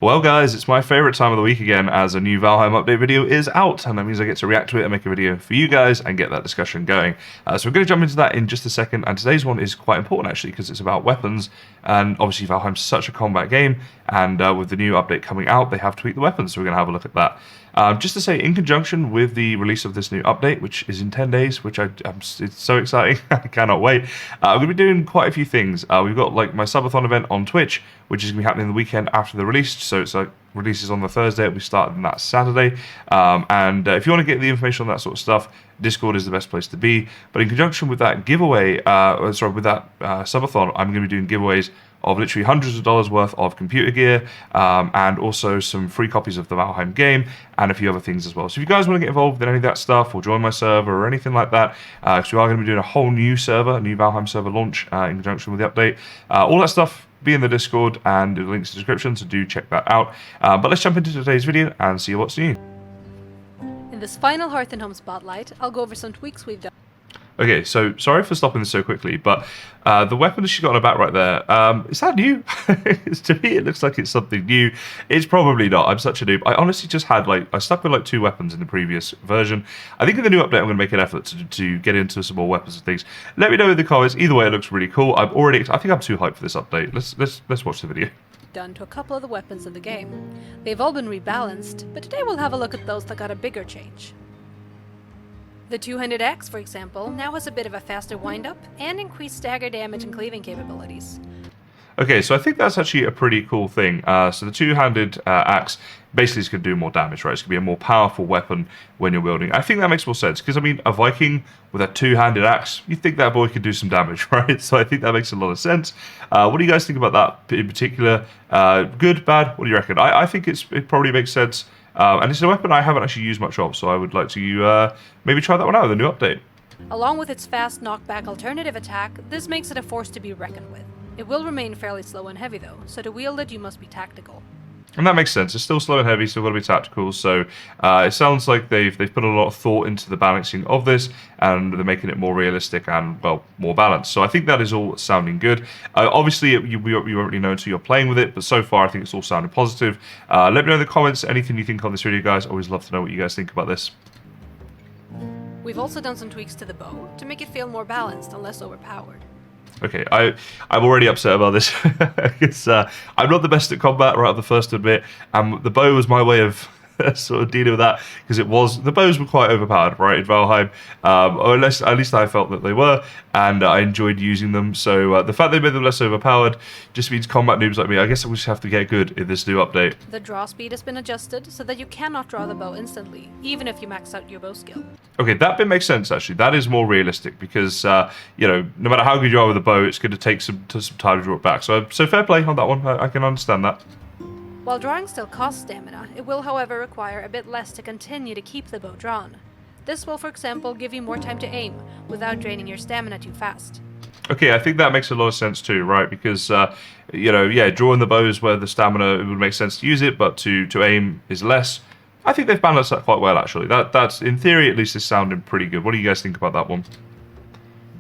Well guys, it's my favourite time of the week again as a new Valheim update video is out, and that means I get to react to it and make a video for you guys and get that discussion going. So we're going to jump into that in just a second, and today's one is quite important actually because it's about weapons, and obviously Valheim's such a combat game, and with the new update coming out they have tweaked the weapons, so we're going to have a look at that. Just to say, in conjunction with the release of this new update, which is in 10 days, which it's so exciting, I cannot wait. I'm going to be doing quite a few things. We've got like my subathon event on Twitch, which is going to be happening the weekend after the release. So it's like releases on the Thursday, it'll be starting that Saturday. If you want to get the information on that sort of stuff, Discord is the best place to be. But in conjunction with that giveaway, with that subathon, I'm going to be doing giveaways of literally hundreds of dollars worth of computer gear, and also some free copies of the Valheim game, and a few other things as well. So if you guys want to get involved in any of that stuff, or join my server, or anything like that, because we are going to be doing a whole new server, a new Valheim server launch in conjunction with the update, all that stuff, be in the Discord, and the links in the description, so do check that out. But let's jump into today's video and see what's new. In this final Hearth and Home Spotlight, I'll go over some tweaks we've done. Okay, so sorry for stopping this so quickly, but the weapon that she's got on her back right there, is that new? To me, it looks like it's something new. It's probably not. I'm such a noob. I honestly just had, I stuck with, 2 weapons in the previous version. I think in the new update, I'm going to make an effort to get into some more weapons and things. Let me know in the comments. Either way, it looks really cool. I think I'm too hyped for this update. Let's watch the video. Done to a couple of the weapons in the game. They've all been rebalanced, but today we'll have a look at those that got a bigger change. The two-handed axe, for example, now has a bit of a faster wind-up and increased stagger damage and cleaving capabilities. Okay, so I think that's actually a pretty cool thing. So the two-handed axe basically is going to do more damage, right? It's going to be a more powerful weapon when you're wielding. I think that makes more sense, because, I mean, a Viking with a two-handed axe, you think that boy could do some damage, right? So I think that makes a lot of sense. What do you guys think about that in particular? Good, bad? What do you reckon? I think it probably makes sense. And it's a weapon I haven't actually used much of, so I would like to maybe try that one out with a new update. Along with its fast knockback alternative attack, this makes it a force to be reckoned with. It will remain fairly slow and heavy though, so to wield it you must be tactical. And that makes sense. It's still slow and heavy, still got to be tactical, so it sounds like they've put a lot of thought into the balancing of this, and they're making it more realistic and, well, more balanced. So I think that is all sounding good. Obviously, you won't really know until you're playing with it, but so far I think it's all sounding positive. Let me know in the comments anything you think on this video, guys. Always love to know what you guys think about this. We've also done some tweaks to the bow, to make it feel more balanced and less overpowered. Okay, I'm already upset about this. I'm not the best at combat right off the first to admit, and the bow was my way of sort of dealing with that, because the bows were quite overpowered, right, in Valheim, or at least I felt that they were, and I enjoyed using them. So the fact they made them less overpowered just means combat noobs like me, I guess I just have to get good in this new update. The draw speed has been adjusted so that you cannot draw the bow instantly, even if you max out your bow skill. Okay, that bit makes sense actually. That is more realistic because no matter how good you are with a bow, it's going to take some time to draw it back. So fair play on that one. I can understand that. While drawing still costs stamina, it will however require a bit less to continue to keep the bow drawn. This will, for example, give you more time to aim, without draining your stamina too fast. Okay, I think that makes a lot of sense too, right? Because, drawing the bows where the stamina, it would make sense to use it, but to aim is less. I think they've balanced that quite well, actually. That's, in theory, at least, is sounding pretty good. What do you guys think about that one?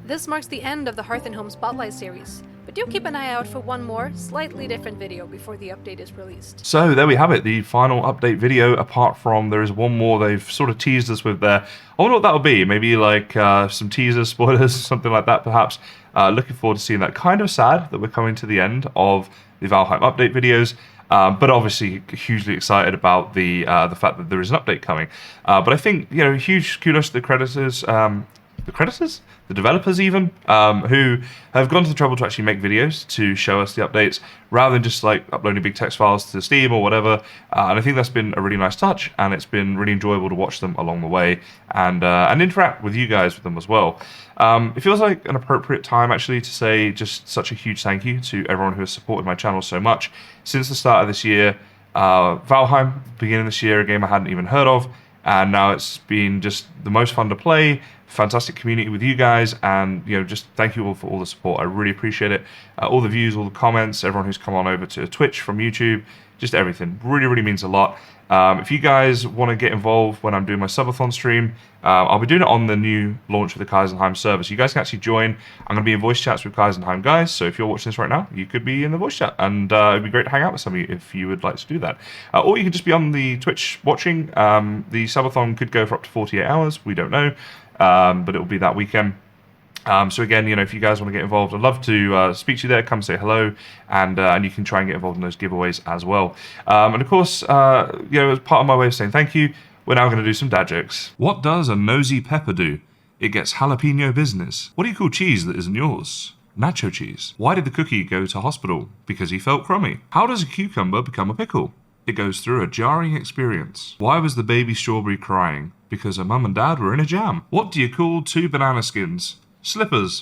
This marks the end of the Hearth and Home Spotlight series, but do keep an eye out for one more, slightly different video before the update is released. So there we have it, the final update video, apart from there is one more they've sort of teased us with there. I wonder what that would be, maybe like some teasers, spoilers, something like that perhaps. Looking forward to seeing that. Kind of sad that we're coming to the end of the Valheim update videos. But obviously hugely excited about the fact that there is an update coming. But I think, huge kudos to the creditors, the developers even, who have gone to the trouble to actually make videos to show us the updates, rather than just uploading big text files to Steam or whatever. And I think that's been a really nice touch, and it's been really enjoyable to watch them along the way and interact with you guys with them as well. It feels like an appropriate time actually to say just such a huge thank you to everyone who has supported my channel so much since the start of this year. Valheim, beginning of this year, a game I hadn't even heard of, and now it's been just the most fun to play, fantastic community with you guys, and just thank you all for all the support. I really appreciate it. All the views, all the comments, everyone who's come on over to Twitch from YouTube, just everything. Really, really means a lot. If you guys want to get involved when I'm doing my subathon stream, I'll be doing it on the new launch of the Kysen server. So you guys can actually join. I'm going to be in voice chats with Kysen guys. So if you're watching this right now, you could be in the voice chat. And it'd be great to hang out with some of you if you would like to do that. Or you can just be on the Twitch watching. The subathon could go for up to 48 hours. We don't know. But it will be that weekend. So again, if you guys want to get involved, I'd love to speak to you there. Come say hello, and you can try and get involved in those giveaways as well. And of course, as part of my way of saying thank you, we're now going to do some dad jokes. What does a nosy pepper do? It gets jalapeno business. What do you call cheese that isn't yours? Nacho cheese. Why did the cookie go to hospital? Because he felt crummy. How does a cucumber become a pickle? It goes through a jarring experience. Why was the baby strawberry crying? Because her mum and dad were in a jam. What do you call 2 banana skins? Slippers.